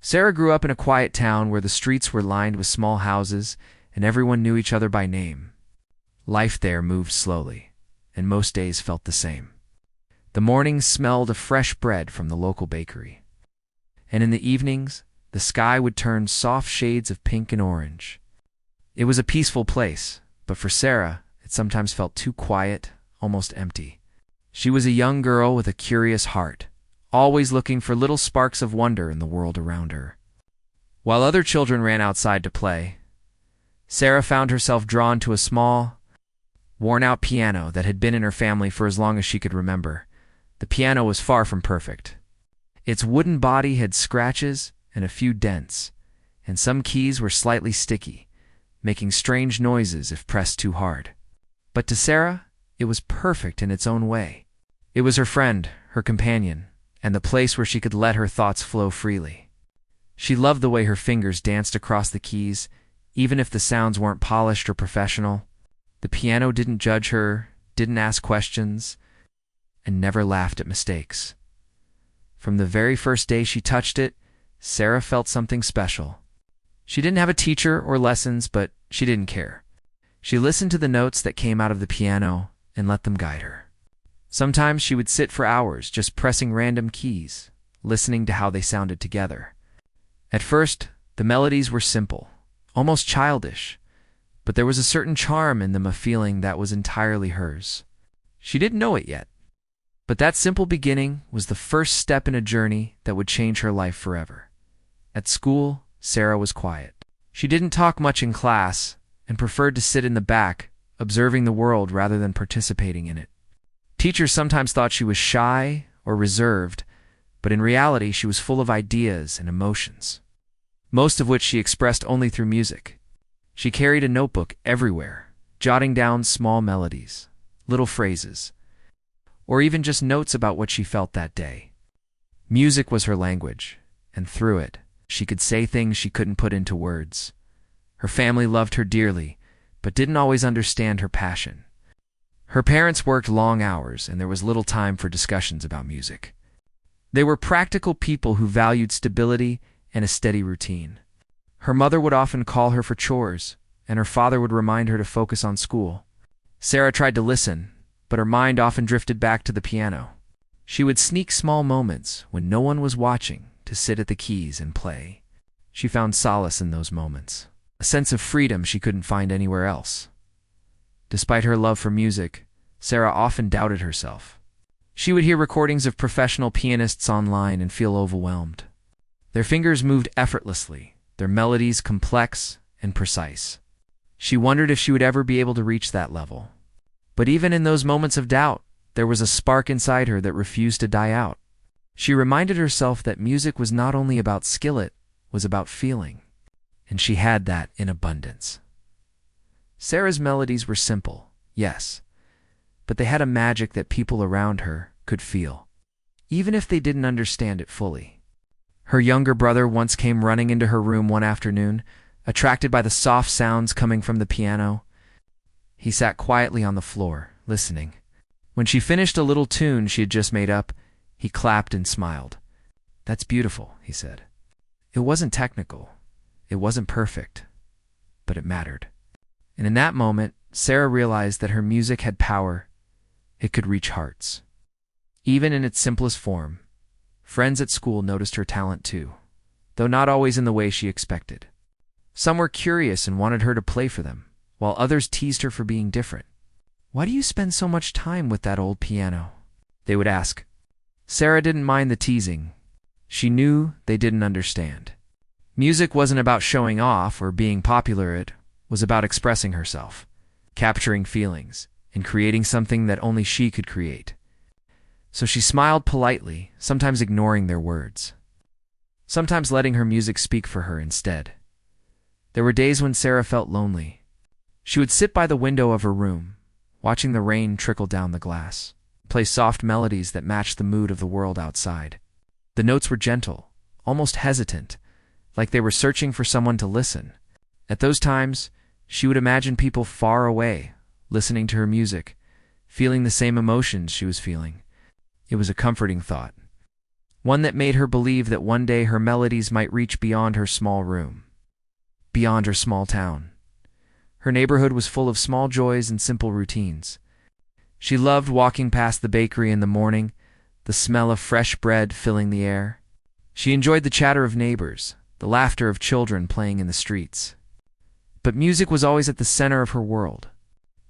Sarah grew up in a quiet town where the streets were lined with small houses and everyone knew each other by name. Life there moved slowly, and most days felt the same. The mornings smelled of fresh bread from the local bakery. And in the evenings, the sky would turn soft shades of pink and orange. It was a peaceful place, but for Sarah, it sometimes felt too quiet, almost empty. She was a young girl with a curious heart, always looking for little sparks of wonder in the world around her. While other children ran outside to play, Sarah found herself drawn to a small, worn-out piano that had been in her family for as long as she could remember. The piano was far from perfect. Its wooden body had scratches and a few dents, and some keys were slightly sticky, making strange noises if pressed too hard. But to Sarah, it was perfect in its own way. It was her friend, her companion, and the place where she could let her thoughts flow freely. She loved the way her fingers danced across the keys, even if the sounds weren't polished or professional. The piano didn't judge her, didn't ask questions, and never laughed at mistakes. From the very first day she touched it, Sarah felt something special. She didn't have a teacher or lessons, but she didn't care. She listened to the notes that came out of the piano and let them guide her. Sometimes she would sit for hours just pressing random keys, listening to how they sounded together. At first, the melodies were simple, almost childish, but there was a certain charm in them, a feeling that was entirely hers. She didn't know it yet, but that simple beginning was the first step in a journey that would change her life forever. At school, Sarah was quiet. She didn't talk much in class and preferred to sit in the back, observing the world rather than participating in it. Teachers sometimes thought she was shy or reserved, but in reality she was full of ideas and emotions, most of which she expressed only through music. She carried a notebook everywhere, jotting down small melodies, little phrases, or even just notes about what she felt that day. Music was her language, and through it, she could say things she couldn't put into words. Her family loved her dearly, but didn't always understand her passion. Her parents worked long hours, and there was little time for discussions about music. They were practical people who valued stability and a steady routine. Her mother would often call her for chores, and her father would remind her to focus on school. Sarah tried to listen, but her mind often drifted back to the piano. She would sneak small moments when no one was watching to sit at the keys and play. She found solace in those moments, a sense of freedom she couldn't find anywhere else. Despite her love for music, Sarah often doubted herself. She would hear recordings of professional pianists online and feel overwhelmed. Their fingers moved effortlessly, their melodies complex and precise. She wondered if she would ever be able to reach that level. But even in those moments of doubt, there was a spark inside her that refused to die out. She reminded herself that music was not only about skill, it was about feeling, and she had that in abundance. Sarah's melodies were simple, yes, but they had a magic that people around her could feel, even if they didn't understand it fully. Her younger brother once came running into her room one afternoon, attracted by the soft sounds coming from the piano. He sat quietly on the floor, listening. When she finished a little tune she had just made up, he clapped and smiled. "That's beautiful," he said. It wasn't technical, it wasn't perfect, but it mattered. And in that moment, Sarah realized that her music had power. It could reach hearts. Even in its simplest form, friends at school noticed her talent too, though not always in the way she expected. Some were curious and wanted her to play for them, while others teased her for being different. "Why do you spend so much time with that old piano?" they would ask. Sarah didn't mind the teasing. She knew they didn't understand. Music wasn't about showing off or being popular, it was about expressing herself, capturing feelings, and creating something that only she could create. So she smiled politely, sometimes ignoring their words, sometimes letting her music speak for her instead. There were days when Sarah felt lonely. She would sit by the window of her room, watching the rain trickle down the glass, play soft melodies that matched the mood of the world outside. The notes were gentle, almost hesitant, like they were searching for someone to listen. At those times, she would imagine people far away, listening to her music, feeling the same emotions she was feeling. It was a comforting thought. one that made her believe that one day her melodies might reach beyond her small room, beyond her small town. Her neighborhood was full of small joys and simple routines. She loved walking past the bakery in the morning, the smell of fresh bread filling the air. She enjoyed the chatter of neighbors, the laughter of children playing in the streets. But music was always at the center of her world.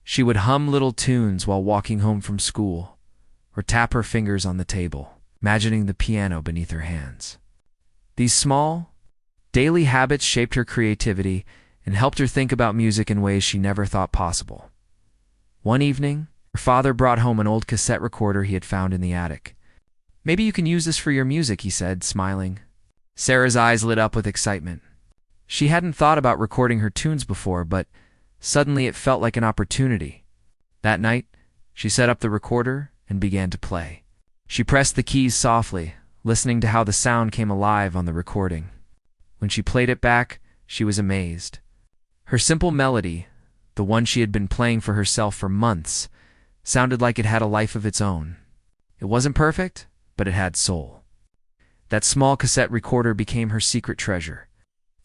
She would hum little tunes while walking home from school, or tap her fingers on the table, imagining the piano beneath her hands. These small, daily habits shaped her creativity and helped her think about music in ways she never thought possible. One evening, her father brought home an old cassette recorder he had found in the attic. "Maybe you can use this for your music," he said, smiling. Sarah's eyes lit up with excitement. She hadn't thought about recording her tunes before, but suddenly it felt like an opportunity. That night, she set up the recorder and began to play. She pressed the keys softly, listening to how the sound came alive on the recording. When she played it back, she was amazed. Her simple melody, the one she had been playing for herself for months, sounded like it had a life of its own. It wasn't perfect, but it had soul. That small cassette recorder became her secret treasure,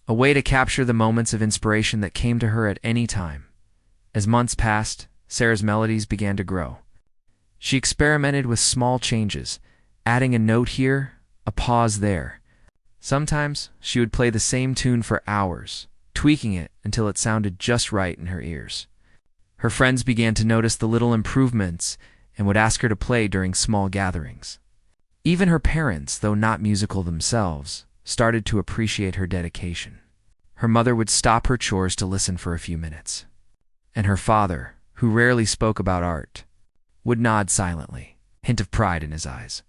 a way to capture the moments of inspiration that came to her at any time. As months passed, Sarah's melodies began to grow. She experimented with small changes, adding a note here, a pause there. Sometimes she would play the same tune for hours, tweaking it until it sounded just right in her ears. Her friends began to notice the little improvements and would ask her to play during small gatherings. Even her parents, though not musical themselves, started to appreciate her dedication. Her mother would stop her chores to listen for a few minutes. And her father, who rarely spoke about art, would nod silently, a hint of pride in his eyes.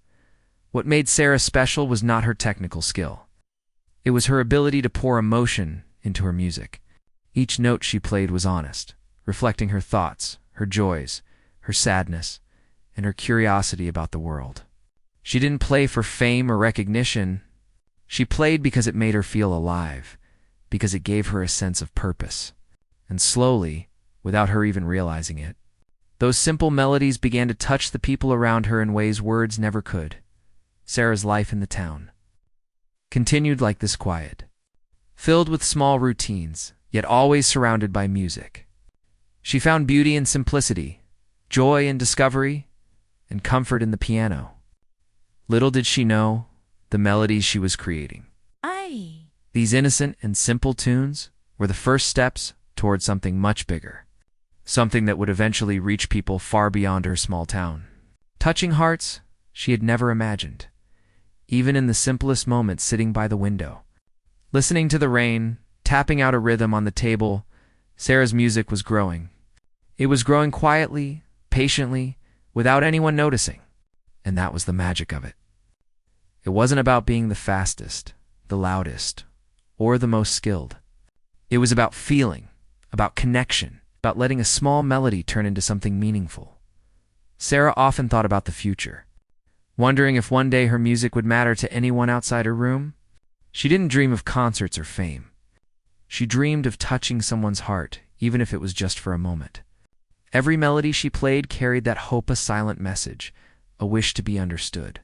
What made Sarah special was not her technical skill. It was her ability to pour emotion into her music. Each note she played was honest, reflecting her thoughts, her joys, her sadness, and her curiosity about the world. She didn't play for fame or recognition. She played because it made her feel alive, because it gave her a sense of purpose. And slowly, without her even realizing it, those simple melodies began to touch the people around her in ways words never could. Sarah's life in the town continued like this, quiet, filled with small routines, yet always surrounded by music. She found beauty in simplicity, joy in discovery, and comfort in the piano. Little did she know the melodies she was creating. These innocent and simple tunes were the first steps toward something much bigger, something that would eventually reach people far beyond her small town, touching hearts she had never imagined. Even in the simplest moments, sitting by the window, listening to the rain, tapping out a rhythm on the table, Sarah's music was growing. It was growing quietly, patiently, without anyone noticing. And that was the magic of it. It wasn't about being the fastest, the loudest, or the most skilled. It was about feeling, about connection, about letting a small melody turn into something meaningful. Sarah often thought about the future, wondering if one day her music would matter to anyone outside her room. She didn't dream of concerts or fame. She dreamed of touching someone's heart, even if it was just for a moment. Every melody she played carried that hope, a silent message, a wish to be understood.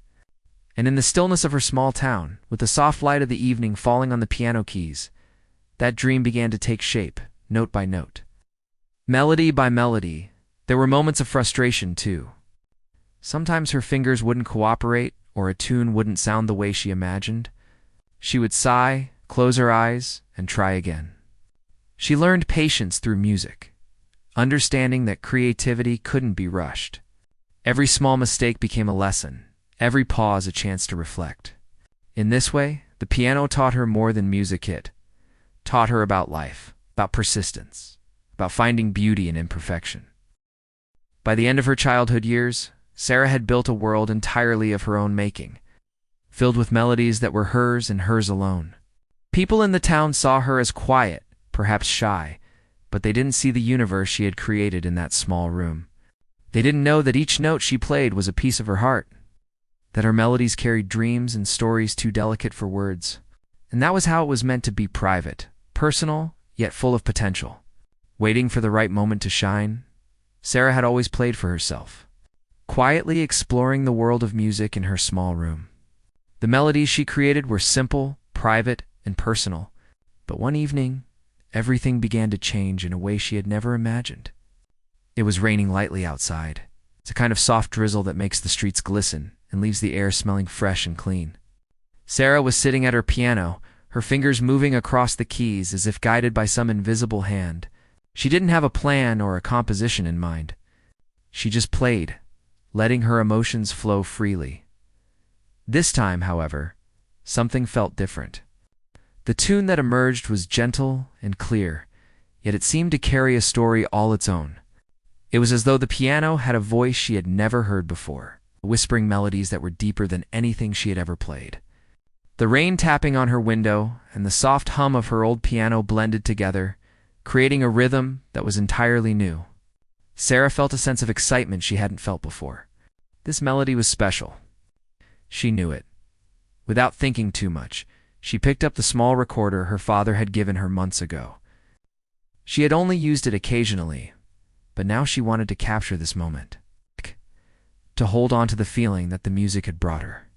And in the stillness of her small town, with the soft light of the evening falling on the piano keys, that dream began to take shape, note by note. Melody by melody, there were moments of frustration too. Sometimes her fingers wouldn't cooperate, or a tune wouldn't sound the way she imagined. She would sigh, close her eyes, and try again. She learned patience through music, understanding that creativity couldn't be rushed. Every small mistake became a lesson, every pause a chance to reflect. In this way, the piano taught her more than music taught her about life, about persistence, about finding beauty in imperfection. By the end of her childhood years, Sarah had built a world entirely of her own making, filled with melodies that were hers and hers alone. People in the town saw her as quiet, perhaps shy, but they didn't see the universe she had created in that small room. They didn't know that each note she played was a piece of her heart, that her melodies carried dreams and stories too delicate for words. And that was how it was meant to be: private, personal, yet full of potential. Waiting for the right moment to shine, Sarah had always played for herself, quietly exploring the world of music in her small room. The melodies she created were simple, private, and personal, but one evening, everything began to change in a way she had never imagined. It was raining lightly outside. It's a kind of soft drizzle that makes the streets glisten and leaves the air smelling fresh and clean. Sarah was sitting at her piano, her fingers moving across the keys as if guided by some invisible hand. She didn't have a plan or a composition in mind. She just played, letting her emotions flow freely. This time, however, something felt different. The tune that emerged was gentle and clear, yet it seemed to carry a story all its own. It was as though the piano had a voice she had never heard before, whispering melodies that were deeper than anything she had ever played. The rain tapping on her window and the soft hum of her old piano blended together, creating a rhythm that was entirely new. Sarah felt a sense of excitement she hadn't felt before. This melody was special. She knew it. Without thinking too much, she picked up the small recorder her father had given her months ago. She had only used it occasionally, but now she wanted to capture this moment, to hold on to the feeling that the music had brought her.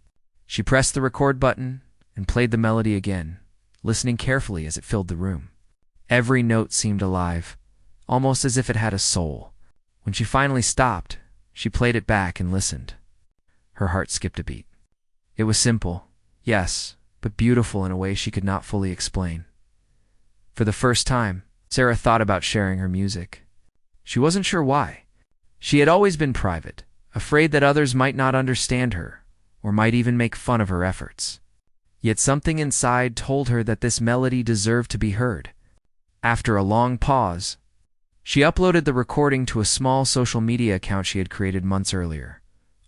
She pressed the record button and played the melody again, listening carefully as it filled the room. Every note seemed alive, almost as if it had a soul. When she finally stopped, she played it back and listened. Her heart skipped a beat. It was simple, yes, but beautiful in a way she could not fully explain. For the first time, Sarah thought about sharing her music. She wasn't sure why. She had always been private, afraid that others might not understand her, or might even make fun of her efforts. Yet something inside told her that this melody deserved to be heard. After a long pause, she uploaded the recording to a small social media account she had created months earlier,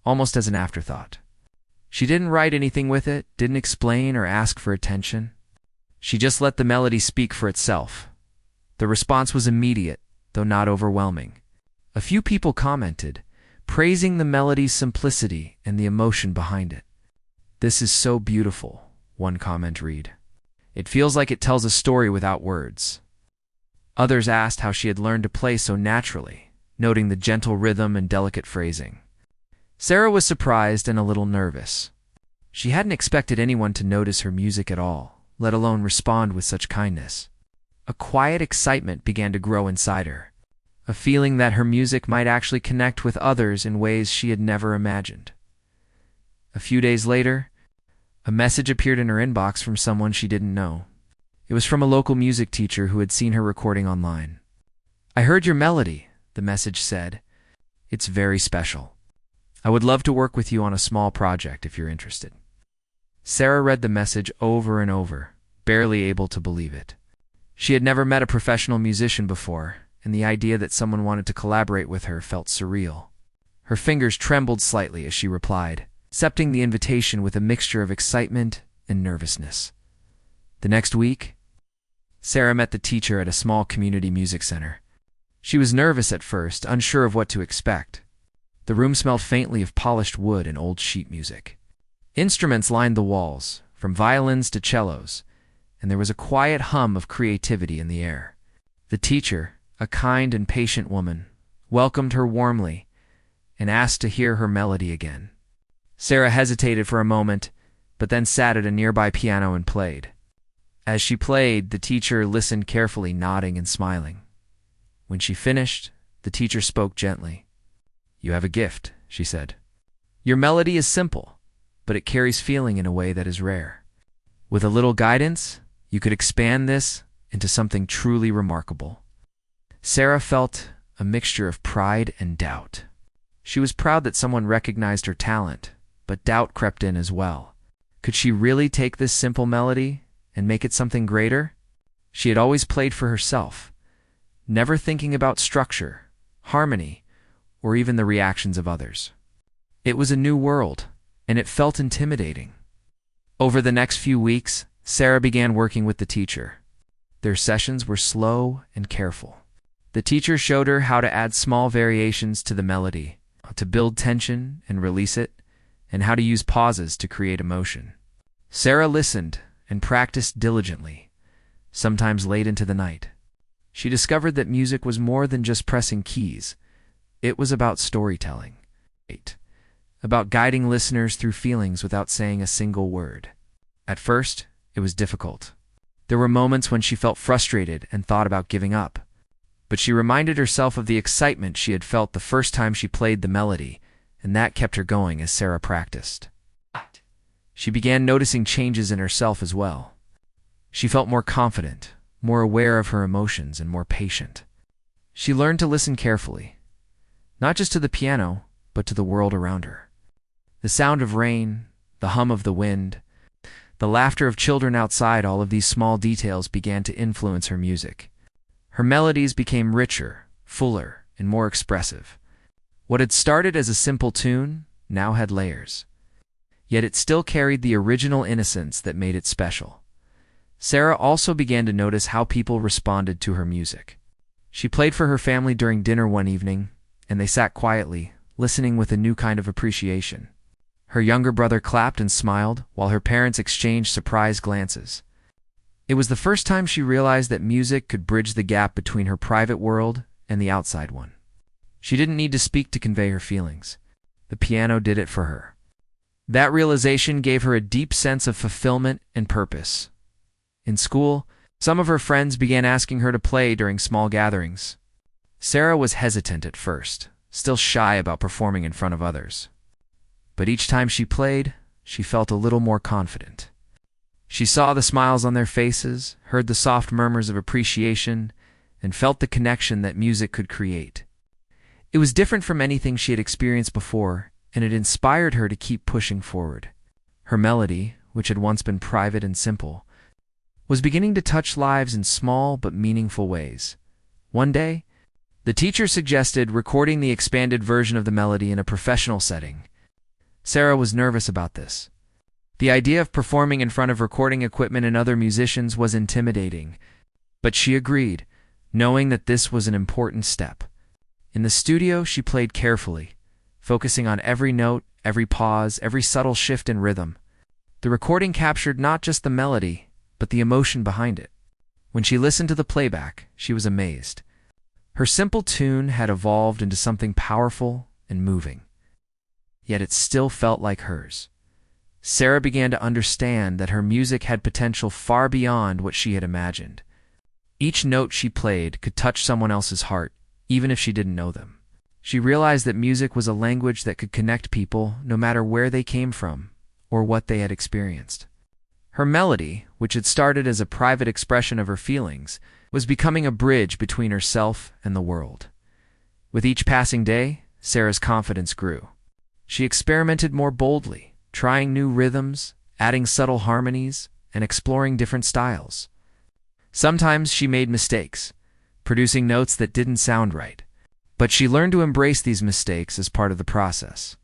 almost as an afterthought. She didn't write anything with it, didn't explain or ask for attention. She just let the melody speak for itself. The response was immediate, though not overwhelming. A few people commented, praising the melody's simplicity and the emotion behind it. "This is so beautiful," one comment read. "It feels like it tells a story without words." Others asked how she had learned to play so naturally, noting the gentle rhythm and delicate phrasing. Sarah was surprised and a little nervous. She hadn't expected anyone to notice her music at all, let alone respond with such kindness. A quiet excitement began to grow inside her, a feeling that her music might actually connect with others in ways she had never imagined. A few days later, a message appeared in her inbox from someone she didn't know. It was from a local music teacher who had seen her recording online. "I heard your melody," the message said. "It's very special. I would love to work with you on a small project if you're interested." Sarah read the message over and over, barely able to believe it. She had never met a professional musician before, and the idea that someone wanted to collaborate with her felt surreal. Her fingers trembled slightly as she replied, accepting the invitation with a mixture of excitement and nervousness. The next week, Sarah met the teacher at a small community music center. She was nervous at first, unsure of what to expect. The room smelled faintly of polished wood and old sheet music. Instruments lined the walls, from violins to cellos, and there was a quiet hum of creativity in the air. The teacher, a kind and patient woman, welcomed her warmly and asked to hear her melody again. Sarah hesitated for a moment, but then sat at a nearby piano and played. As she played, the teacher listened carefully, nodding and smiling. When she finished, the teacher spoke gently. "You have a gift," she said. "Your melody is simple, but it carries feeling in a way that is rare. With a little guidance, you could expand this into something truly remarkable." Sarah felt a mixture of pride and doubt. She was proud that someone recognized her talent, but doubt crept in as well. Could she really take this simple melody and make it something greater? She had always played for herself, never thinking about structure, harmony, or even the reactions of others. It was a new world, and it felt intimidating. Over the next few weeks, Sarah began working with the teacher. Their sessions were slow and careful. The teacher showed her how to add small variations to the melody, to build tension and release it, and how to use pauses to create emotion. Sarah listened and practiced diligently, sometimes late into the night. She discovered that music was more than just pressing keys. It was about storytelling, about guiding listeners through feelings without saying a single word. At first, it was difficult. There were moments when she felt frustrated and thought about giving up. But she reminded herself of the excitement she had felt the first time she played the melody, and that kept her going as Sarah practiced. She began noticing changes in herself as well. She felt more confident, more aware of her emotions, and more patient. She learned to listen carefully, not just to the piano, but to the world around her. The sound of rain, the hum of the wind, the laughter of children outside, all of these small details began to influence her music. Her melodies became richer, fuller, and more expressive. What had started as a simple tune now had layers. Yet it still carried the original innocence that made it special. Sarah also began to notice how people responded to her music. She played for her family during dinner one evening, and they sat quietly, listening with a new kind of appreciation. Her younger brother clapped and smiled, while her parents exchanged surprised glances. It was the first time she realized that music could bridge the gap between her private world and the outside one. She didn't need to speak to convey her feelings. The piano did it for her. That realization gave her a deep sense of fulfillment and purpose. In school, some of her friends began asking her to play during small gatherings. Sarah was hesitant at first, still shy about performing in front of others. But each time she played, she felt a little more confident. She saw the smiles on their faces, heard the soft murmurs of appreciation, and felt the connection that music could create. It was different from anything she had experienced before, and it inspired her to keep pushing forward. Her melody, which had once been private and simple, was beginning to touch lives in small but meaningful ways. One day, the teacher suggested recording the expanded version of the melody in a professional setting. Sarah was nervous about this. The idea of performing in front of recording equipment and other musicians was intimidating, but she agreed, knowing that this was an important step. In the studio, she played carefully, focusing on every note, every pause, every subtle shift in rhythm. The recording captured not just the melody, but the emotion behind it. When she listened to the playback, she was amazed. Her simple tune had evolved into something powerful and moving. Yet it still felt like hers. Sarah began to understand that her music had potential far beyond what she had imagined. Each note she played could touch someone else's heart, even if she didn't know them. She realized that music was a language that could connect people no matter where they came from or what they had experienced. Her melody, which had started as a private expression of her feelings, was becoming a bridge between herself and the world. With each passing day, Sarah's confidence grew. She experimented more boldly, trying new rhythms, adding subtle harmonies, and exploring different styles. Sometimes she made mistakes, producing notes that didn't sound right, but she learned to embrace these mistakes as part of the process,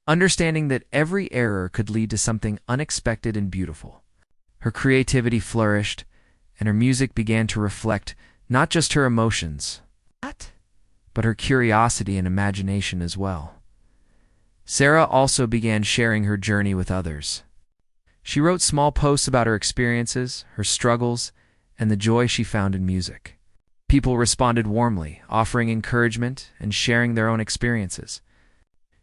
understanding that every error could lead to something unexpected and beautiful. Her creativity flourished, and her music began to reflect not just her emotions, but her curiosity and imagination as well. Sarah also began sharing her journey with others. She wrote small posts about her experiences, her struggles, and the joy she found in music. People responded warmly, offering encouragement and sharing their own experiences.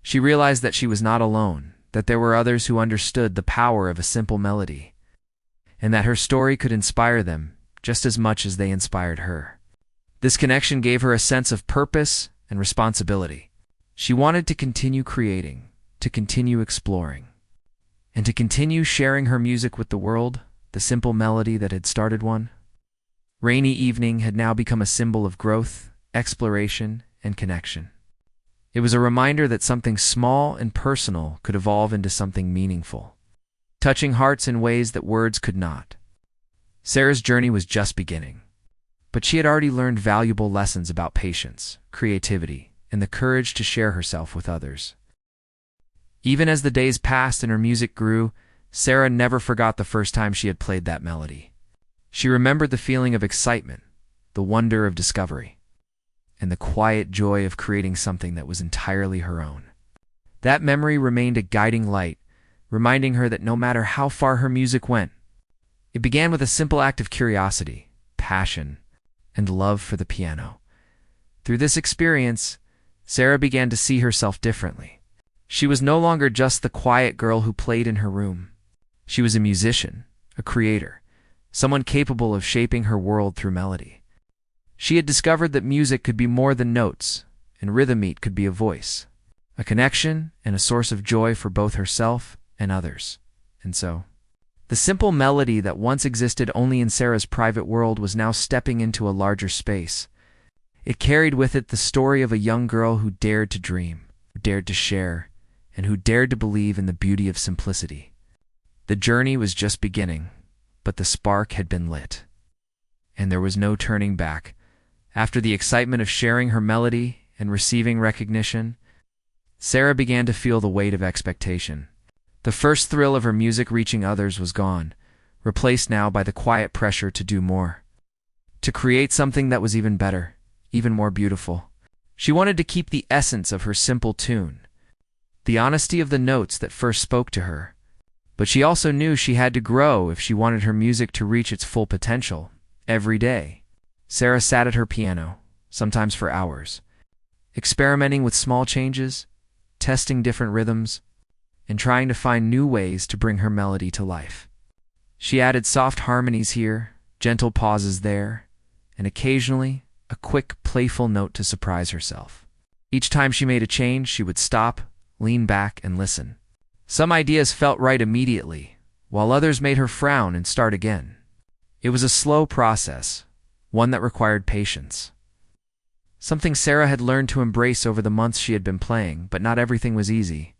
She realized that she was not alone, that there were others who understood the power of a simple melody, and that her story could inspire them just as much as they inspired her. This connection gave her a sense of purpose and responsibility. She wanted to continue creating, to continue exploring, and to continue sharing her music with the world, the simple melody that had started one. Rainy Evening had now become a symbol of growth, exploration, and connection. It was a reminder that something small and personal could evolve into something meaningful, touching hearts in ways that words could not. Sarah's journey was just beginning, but she had already learned valuable lessons about patience, creativity, and the courage to share herself with others. Even as the days passed and her music grew, Sarah never forgot the first time she had played that melody. She remembered the feeling of excitement, the wonder of discovery, and the quiet joy of creating something that was entirely her own. That memory remained a guiding light, reminding her that no matter how far her music went, it began with a simple act of curiosity, passion, and love for the piano. Through this experience, Sarah began to see herself differently. She was no longer just the quiet girl who played in her room. She was a musician, a creator, someone capable of shaping her world through melody. She had discovered that music could be more than notes, and rhythm beat could be a voice, a connection and a source of joy for both herself and others. And so, the simple melody that once existed only in Sarah's private world was now stepping into a larger space. It carried with it the story of a young girl who dared to dream, who dared to share, and who dared to believe in the beauty of simplicity. The journey was just beginning, but the spark had been lit. And there was no turning back. After the excitement of sharing her melody and receiving recognition, Sarah began to feel the weight of expectation. The first thrill of her music reaching others was gone, replaced now by the quiet pressure to do more, to create something that was even better, even more beautiful. She wanted to keep the essence of her simple tune, the honesty of the notes that first spoke to her, but she also knew she had to grow if she wanted her music to reach its full potential. Every day, Sarah sat at her piano, sometimes for hours, experimenting with small changes, testing different rhythms, and trying to find new ways to bring her melody to life. She added soft harmonies here, gentle pauses there, and occasionally a quick, playful note to surprise herself. Each time she made a change, she would stop, lean back, and listen. Some ideas felt right immediately, while others made her frown and start again. It was a slow process, one that required patience. Something Sarah had learned to embrace over the months she had been playing, but not everything was easy.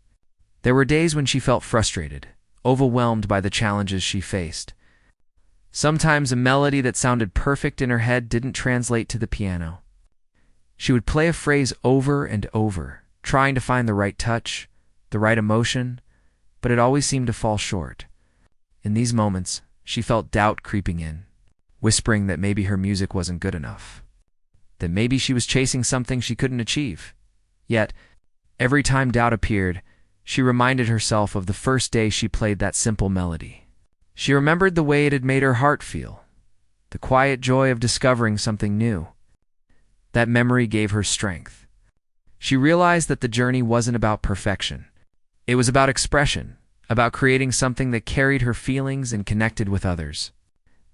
There were days when she felt frustrated, overwhelmed by the challenges she faced. Sometimes a melody that sounded perfect in her head didn't translate to the piano. She would play a phrase over and over, trying to find the right touch, the right emotion, but it always seemed to fall short. In these moments, she felt doubt creeping in, whispering that maybe her music wasn't good enough, that maybe she was chasing something she couldn't achieve. Yet, every time doubt appeared, she reminded herself of the first day she played that simple melody. She remembered the way it had made her heart feel, the quiet joy of discovering something new. That memory gave her strength. She realized that the journey wasn't about perfection. It was about expression, about creating something that carried her feelings and connected with others.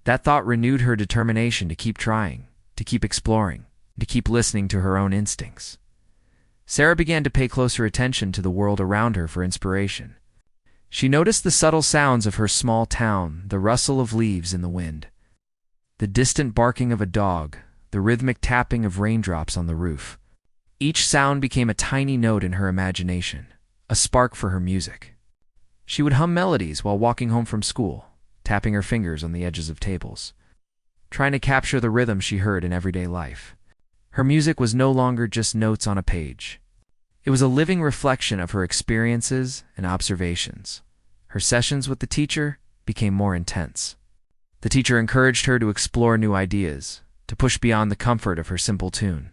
That thought renewed her determination to keep trying, to keep exploring, to keep listening to her own instincts. Sarah began to pay closer attention to the world around her for inspiration. She noticed the subtle sounds of her small town, the rustle of leaves in the wind, the distant barking of a dog, the rhythmic tapping of raindrops on the roof. Each sound became a tiny note in her imagination, a spark for her music. She would hum melodies while walking home from school, tapping her fingers on the edges of tables, trying to capture the rhythm she heard in everyday life. Her music was no longer just notes on a page. It was a living reflection of her experiences and observations. Her sessions with the teacher became more intense. The teacher encouraged her to explore new ideas, to push beyond the comfort of her simple tune.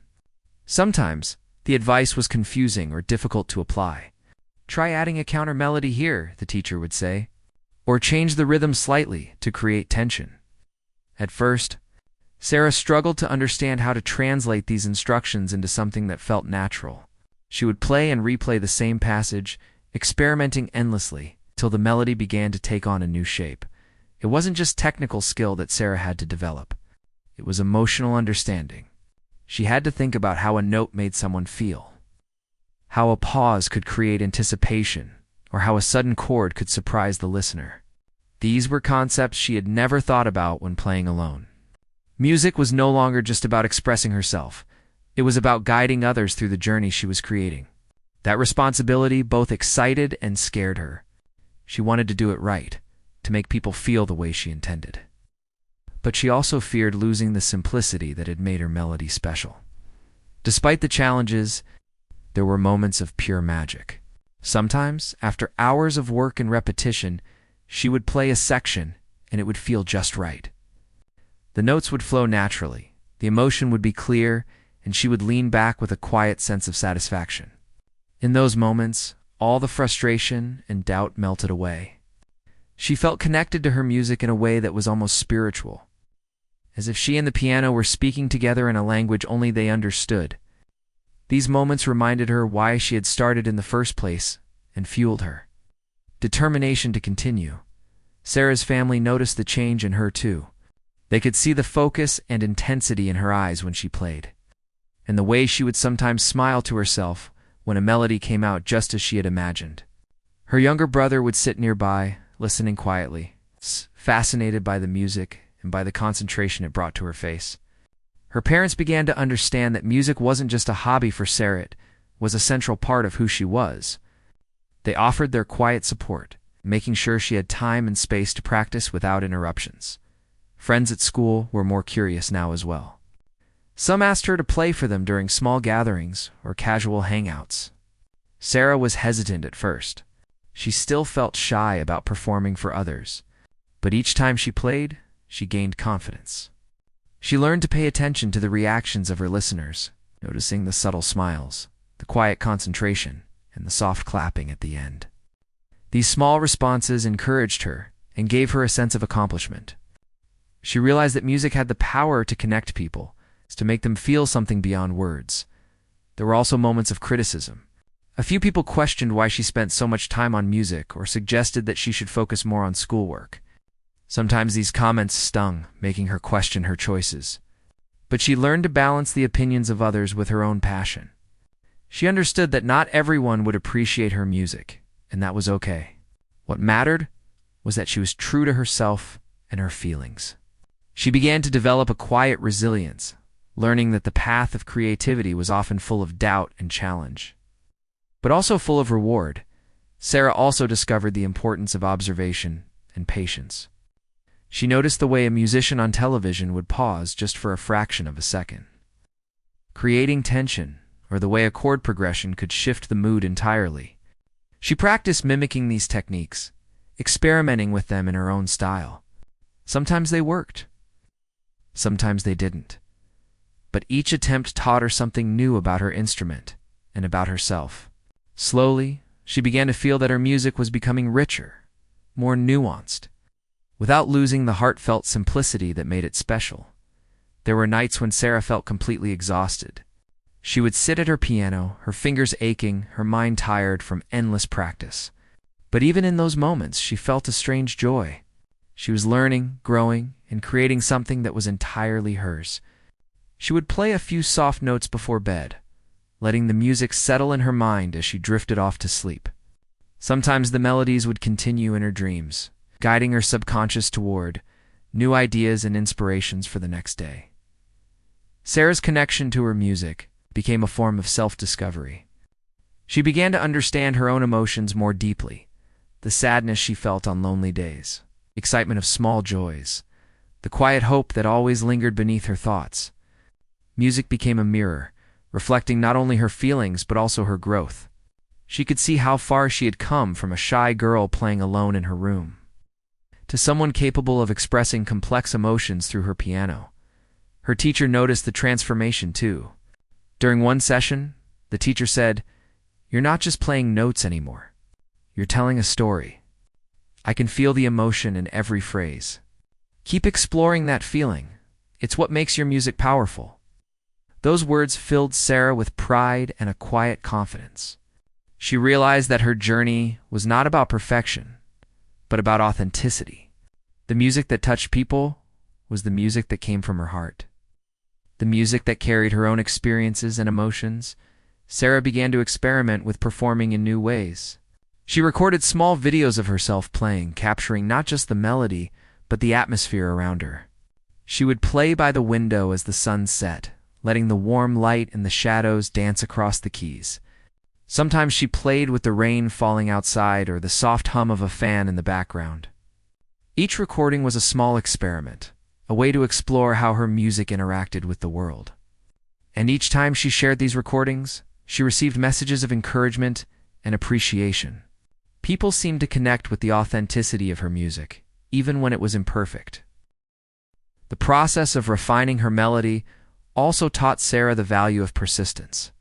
Sometimes, the advice was confusing or difficult to apply. Try adding a counter melody here, the teacher would say, or change the rhythm slightly to create tension. At first, Sarah struggled to understand how to translate these instructions into something that felt natural. She would play and replay the same passage, experimenting endlessly, till the melody began to take on a new shape. It wasn't just technical skill that Sarah had to develop. It was emotional understanding. She had to think about how a note made someone feel, how a pause could create anticipation, or how a sudden chord could surprise the listener. These were concepts she had never thought about when playing alone. Music was no longer just about expressing herself. It was about guiding others through the journey she was creating. That responsibility both excited and scared her. She wanted to do it right, to make people feel the way she intended. But she also feared losing the simplicity that had made her melody special. Despite the challenges, there were moments of pure magic. Sometimes, after hours of work and repetition, she would play a section and it would feel just right. The notes would flow naturally, the emotion would be clear, and she would lean back with a quiet sense of satisfaction. In those moments, all the frustration and doubt melted away. She felt connected to her music in a way that was almost spiritual, as if she and the piano were speaking together in a language only they understood. These moments reminded her why she had started in the first place, and fueled her determination to continue. Sarah's family noticed the change in her too. They could see the focus and intensity in her eyes when she played, and the way she would sometimes smile to herself when a melody came out just as she had imagined. Her younger brother would sit nearby, listening quietly, fascinated by the music and by the concentration it brought to her face. Her parents began to understand that music wasn't just a hobby for Sarah, it was a central part of who she was. They offered their quiet support, making sure she had time and space to practice without interruptions. Friends at school were more curious now as well. Some asked her to play for them during small gatherings or casual hangouts. Sarah was hesitant at first. She still felt shy about performing for others, but each time she played, she gained confidence. She learned to pay attention to the reactions of her listeners, noticing the subtle smiles, the quiet concentration, and the soft clapping at the end. These small responses encouraged her and gave her a sense of accomplishment. She realized that music had the power to connect people, to make them feel something beyond words. There were also moments of criticism. A few people questioned why she spent so much time on music or suggested that she should focus more on schoolwork. Sometimes these comments stung, making her question her choices. But she learned to balance the opinions of others with her own passion. She understood that not everyone would appreciate her music, and that was okay. What mattered was that she was true to herself and her feelings. She began to develop a quiet resilience, learning that the path of creativity was often full of doubt and challenge, but also full of reward. Sarah also discovered the importance of observation and patience. She noticed the way a musician on television would pause just for a fraction of a second, creating tension, or the way a chord progression could shift the mood entirely. She practiced mimicking these techniques, experimenting with them in her own style. Sometimes they worked, sometimes they didn't. But each attempt taught her something new about her instrument and about herself. Slowly, she began to feel that her music was becoming richer, more nuanced, without losing the heartfelt simplicity that made it special. There were nights when Sarah felt completely exhausted. She would sit at her piano, her fingers aching, her mind tired from endless practice. But even in those moments, she felt a strange joy. She was learning, growing, and creating something that was entirely hers. She would play a few soft notes before bed, letting the music settle in her mind as she drifted off to sleep. Sometimes the melodies would continue in her dreams, guiding her subconscious toward new ideas and inspirations for the next day. Sarah's connection to her music became a form of self-discovery. She began to understand her own emotions more deeply, the sadness she felt on lonely days, excitement of small joys, the quiet hope that always lingered beneath her thoughts. Music became a mirror, reflecting not only her feelings but also her growth. She could see how far she had come from a shy girl playing alone in her room to someone capable of expressing complex emotions through her piano. Her teacher noticed the transformation too. During one session, the teacher said, "You're not just playing notes anymore. You're telling a story. I can feel the emotion in every phrase. Keep exploring that feeling. It's what makes your music powerful." Those words filled Sarah with pride and a quiet confidence. She realized that her journey was not about perfection, but about authenticity. The music that touched people was the music that came from her heart. The music that carried her own experiences and emotions. Sarah began to experiment with performing in new ways. She recorded small videos of herself playing, capturing not just the melody, but the atmosphere around her. She would play by the window as the sun set, letting the warm light and the shadows dance across the keys. Sometimes she played with the rain falling outside or the soft hum of a fan in the background. Each recording was a small experiment, a way to explore how her music interacted with the world. And each time she shared these recordings, she received messages of encouragement and appreciation. People seemed to connect with the authenticity of her music, even when it was imperfect. The process of refining her melody also taught Sarah the value of persistence.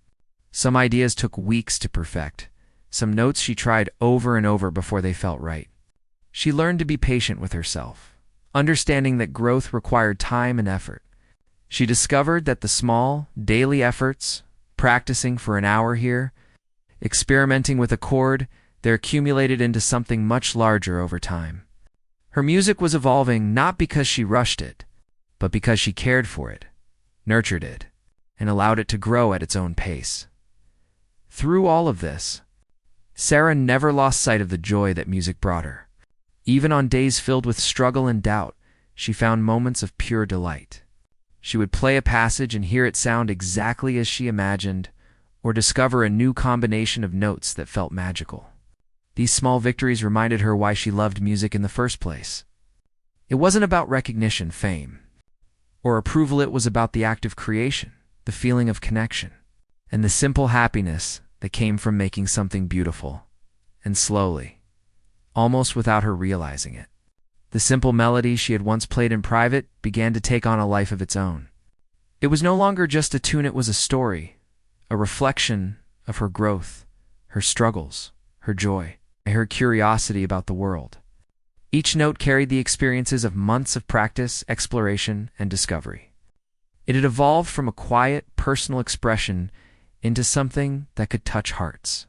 Some ideas took weeks to perfect. Some notes she tried over and over before they felt right. She learned to be patient with herself, understanding that growth required time and effort. She discovered that the small, daily efforts, practicing for an hour here, experimenting with a chord, They accumulated into something much larger over time. Her music was evolving not because she rushed it, but because she cared for it, nurtured it, and allowed it to grow at its own pace. Through all of this, Sarah never lost sight of the joy that music brought her. Even on days filled with struggle and doubt, she found moments of pure delight. She would play a passage and hear it sound exactly as she imagined, or discover a new combination of notes that felt magical. These small victories reminded her why she loved music in the first place. It wasn't about recognition, fame, or approval. It was about the act of creation, the feeling of connection, and the simple happiness that came from making something beautiful. And slowly, almost without her realizing it, the simple melody she had once played in private began to take on a life of its own. It was no longer just a tune, it was a story, a reflection of her growth, her struggles, her joy, and her curiosity about the world. Each note carried the experiences of months of practice, exploration, and discovery. It had evolved from a quiet, personal expression into something that could touch hearts,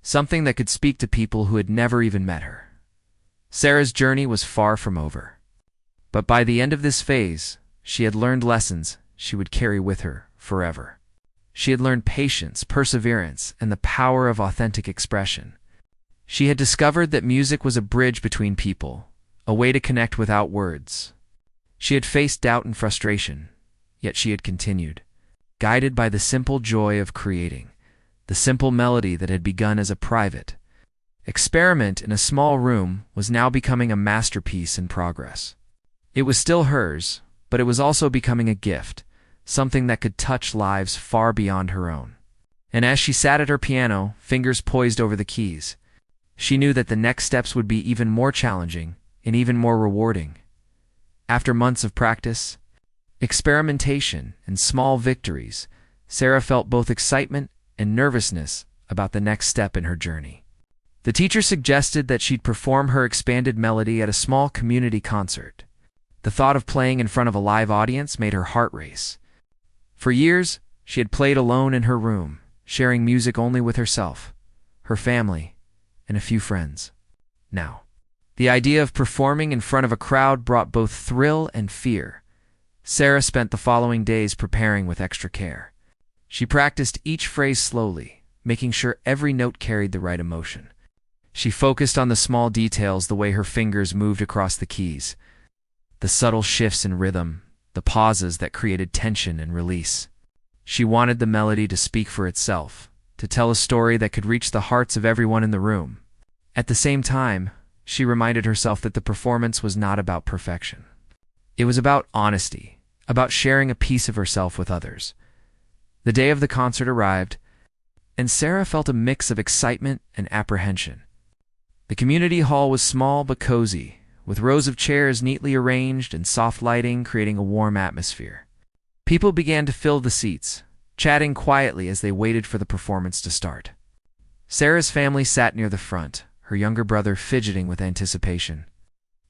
something that could speak to people who had never even met her. Sarah's journey was far from over. But by the end of this phase, she had learned lessons she would carry with her forever. She had learned patience, perseverance, and the power of authentic expression. She had discovered that music was a bridge between people, a way to connect without words. She had faced doubt and frustration, yet she had continued, guided by the simple joy of creating, the simple melody that had begun as a private experiment in a small room was now becoming a masterpiece in progress. It was still hers, but it was also becoming a gift, something that could touch lives far beyond her own. And as she sat at her piano, fingers poised over the keys, she knew that the next steps would be even more challenging and even more rewarding. After months of practice, experimentation, and small victories, Sarah felt both excitement and nervousness about the next step in her journey. The teacher suggested that she'd perform her expanded melody at a small community concert. The thought of playing in front of a live audience made her heart race. For years, she had played alone in her room, sharing music only with herself, her family, and a few friends. Now, the idea of performing in front of a crowd brought both thrill and fear. Sarah spent the following days preparing with extra care. She practiced each phrase slowly, making sure every note carried the right emotion. She focused on the small details, the way her fingers moved across the keys, the subtle shifts in rhythm, the pauses that created tension and release. She wanted the melody to speak for itself, to tell a story that could reach the hearts of everyone in the room. At the same time, she reminded herself that the performance was not about perfection. It was about honesty, about sharing a piece of herself with others. The day of the concert arrived, and Sarah felt a mix of excitement and apprehension. The community hall was small but cozy, with rows of chairs neatly arranged and soft lighting creating a warm atmosphere. People began to fill the seats, chatting quietly as they waited for the performance to start. Sarah's family sat near the front, her younger brother fidgeting with anticipation,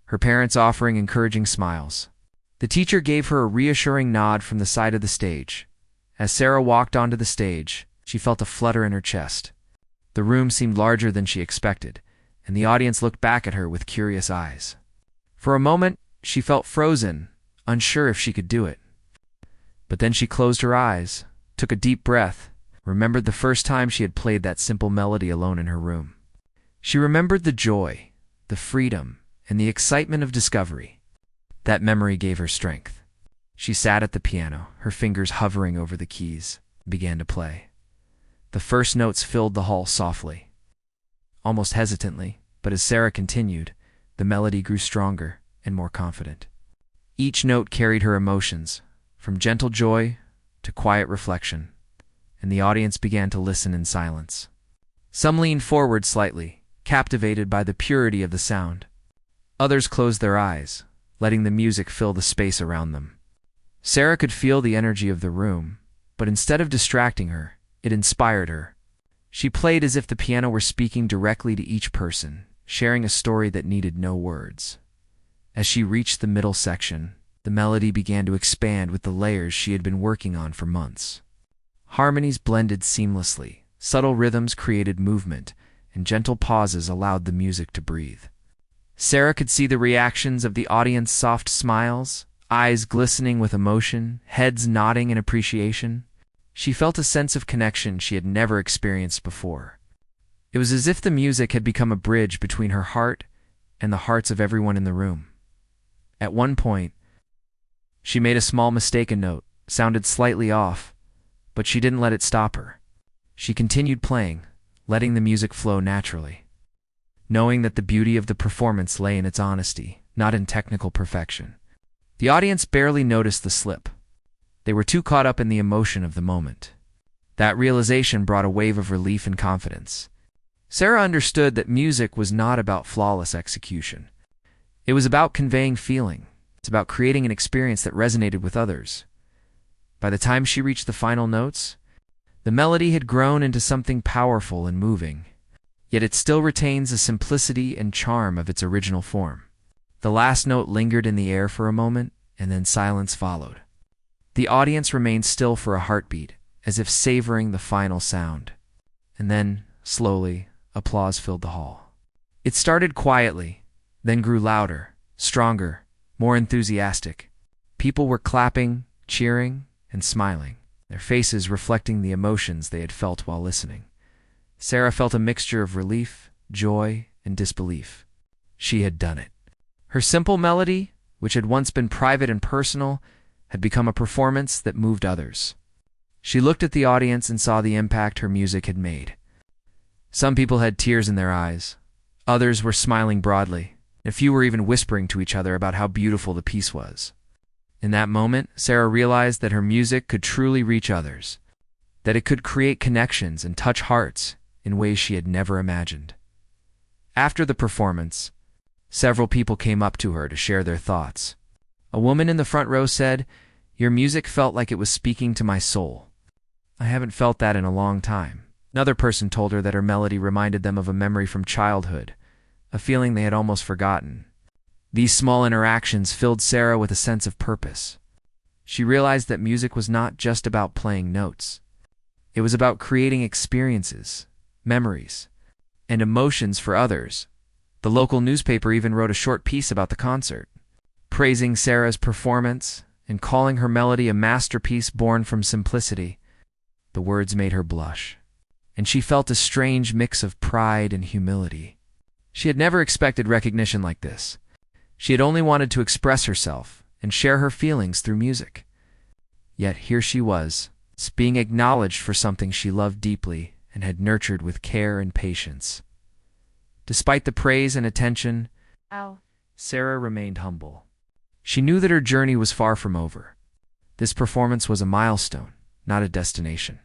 her parents offering encouraging smiles. The teacher gave her a reassuring nod from the side of the stage. As Sarah walked onto the stage, she felt a flutter in her chest. The room seemed larger than she expected, and the audience looked back at her with curious eyes. For a moment, she felt frozen, unsure if she could do it. But then she closed her eyes, took a deep breath, remembered the first time she had played that simple melody alone in her room. She remembered the joy, the freedom, and the excitement of discovery. That memory gave her strength. She sat at the piano, her fingers hovering over the keys, and began to play. The first notes filled the hall softly, almost hesitantly, but as Sarah continued, the melody grew stronger and more confident. Each note carried her emotions, from gentle joy to quiet reflection, and the audience began to listen in silence. Some leaned forward slightly, captivated by the purity of the sound. Others closed their eyes, letting the music fill the space around them. Sarah could feel the energy of the room, but instead of distracting her, it inspired her. She played as if the piano were speaking directly to each person, sharing a story that needed no words. As she reached the middle section, the melody began to expand with the layers she had been working on for months. Harmonies blended seamlessly, subtle rhythms created movement, and gentle pauses allowed the music to breathe. Sarah could see the reactions of the audience: soft smiles, eyes glistening with emotion, heads nodding in appreciation. She felt a sense of connection she had never experienced before. It was as if the music had become a bridge between her heart and the hearts of everyone in the room. At one point, she made a small mistake. A note sounded slightly off, but she didn't let it stop her. She continued playing, letting the music flow naturally, knowing that the beauty of the performance lay in its honesty, not in technical perfection. The audience barely noticed the slip. They were too caught up in the emotion of the moment. That realization brought a wave of relief and confidence. Sarah understood that music was not about flawless execution. It was about conveying feeling. It's about creating an experience that resonated with others. By the time she reached the final notes, the melody had grown into something powerful and moving, yet it still retains the simplicity and charm of its original form. The last note lingered in the air for a moment, and then silence followed. The audience remained still for a heartbeat, as if savoring the final sound. And then, slowly, applause filled the hall. It started quietly, then grew louder, stronger, more enthusiastic. People were clapping, cheering, and smiling, their faces reflecting the emotions they had felt while listening. Sarah felt a mixture of relief, joy, and disbelief. She had done it. Her simple melody, which had once been private and personal, had become a performance that moved others. She looked at the audience and saw the impact her music had made. Some people had tears in their eyes. Others were smiling broadly. A few were even whispering to each other about how beautiful the piece was. In that moment, Sarah realized that her music could truly reach others, that it could create connections and touch hearts in ways she had never imagined. After the performance, several people came up to her to share their thoughts. A woman in the front row said, "Your music felt like it was speaking to my soul. I haven't felt that in a long time." Another person told her that her melody reminded them of a memory from childhood, a feeling they had almost forgotten. These small interactions filled Sarah with a sense of purpose. She realized that music was not just about playing notes. It was about creating experiences, memories, and emotions for others. The local newspaper even wrote a short piece about the concert, praising Sarah's performance and calling her melody a masterpiece born from simplicity. The words made her blush, and she felt a strange mix of pride and humility. She had never expected recognition like this. She had only wanted to express herself and share her feelings through music. Yet here she was, being acknowledged for something she loved deeply and had nurtured with care and patience. Despite the praise and attention, Sarah remained humble. She knew that her journey was far from over. This performance was a milestone, not a destination.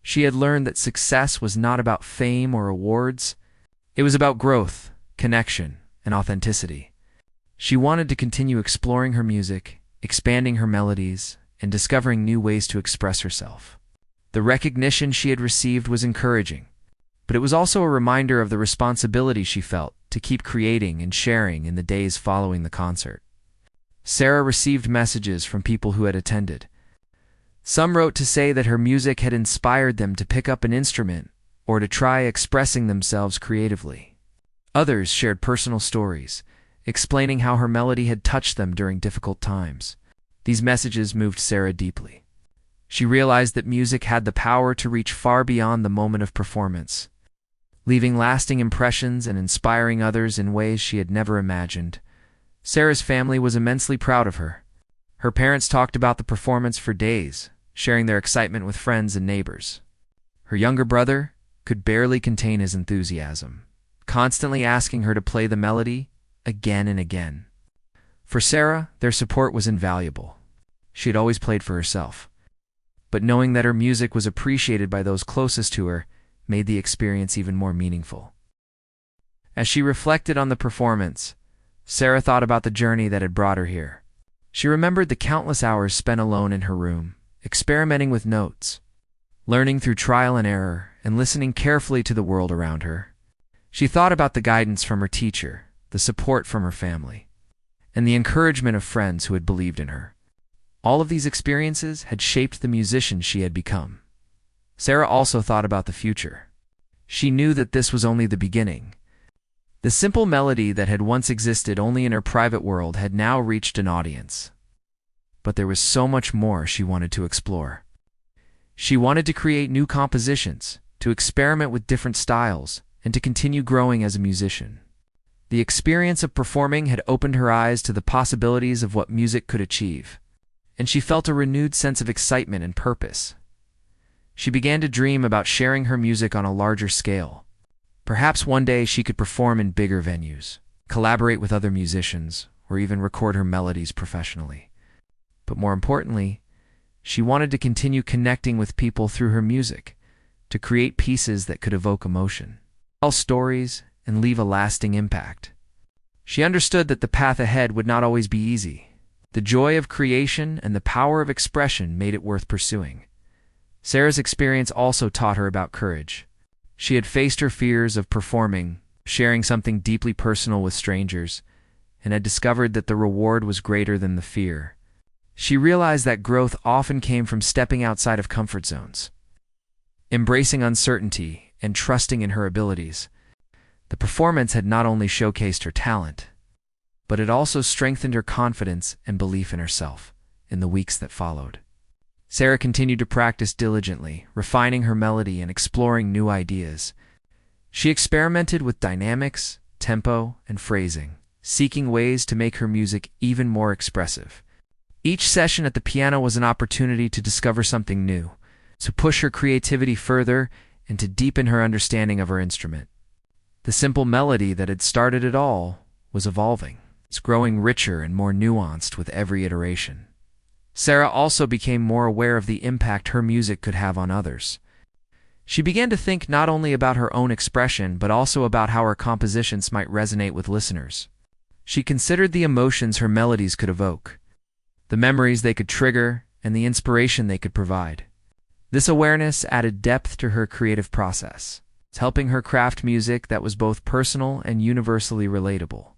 She had learned that success was not about fame or awards. It was about growth, connection, and authenticity. She wanted to continue exploring her music, expanding her melodies, and discovering new ways to express herself. The recognition she had received was encouraging, but it was also a reminder of the responsibility she felt to keep creating and sharing in the days following the concert. Sarah received messages from people who had attended. Some wrote to say that her music had inspired them to pick up an instrument or to try expressing themselves creatively. Others shared personal stories, explaining how her melody had touched them during difficult times. These messages moved Sarah deeply. She realized that music had the power to reach far beyond the moment of performance, leaving lasting impressions and inspiring others in ways she had never imagined. Sarah's family was immensely proud of her. Her parents talked about the performance for days, sharing their excitement with friends and neighbors. Her younger brother could barely contain his enthusiasm, constantly asking her to play the melody again and again. For Sarah, their support was invaluable. She had always played for herself, but knowing that her music was appreciated by those closest to her made the experience even more meaningful. As she reflected on the performance, Sarah thought about the journey that had brought her here. She remembered the countless hours spent alone in her room, experimenting with notes, learning through trial and error, and listening carefully to the world around her. She thought about the guidance from her teacher, the support from her family, and the encouragement of friends who had believed in her. All of these experiences had shaped the musician she had become. Sarah also thought about the future. She knew that this was only the beginning. The simple melody that had once existed only in her private world had now reached an audience. But there was so much more she wanted to explore. She wanted to create new compositions, to experiment with different styles, and to continue growing as a musician. The experience of performing had opened her eyes to the possibilities of what music could achieve, and she felt a renewed sense of excitement and purpose. She began to dream about sharing her music on a larger scale. Perhaps one day she could perform in bigger venues, collaborate with other musicians, or even record her melodies professionally. But more importantly, she wanted to continue connecting with people through her music, to create pieces that could evoke emotion, tell stories, and leave a lasting impact. She understood that the path ahead would not always be easy. The joy of creation and the power of expression made it worth pursuing. Sarah's experience also taught her about courage. She had faced her fears of performing, sharing something deeply personal with strangers, and had discovered that the reward was greater than the fear. She realized that growth often came from stepping outside of comfort zones, embracing uncertainty, and trusting in her abilities. The performance had not only showcased her talent, but it also strengthened her confidence and belief in herself in the weeks that followed. Sarah continued to practice diligently, refining her melody and exploring new ideas. She experimented with dynamics, tempo, and phrasing, seeking ways to make her music even more expressive. Each session at the piano was an opportunity to discover something new, to push her creativity further, and to deepen her understanding of her instrument. The simple melody that had started it all was evolving. It's growing richer and more nuanced with every iteration. Sarah also became more aware of the impact her music could have on others. She began to think not only about her own expression, but also about how her compositions might resonate with listeners. She considered the emotions her melodies could evoke, the memories they could trigger, and the inspiration they could provide. This awareness added depth to her creative process, helping her craft music that was both personal and universally relatable.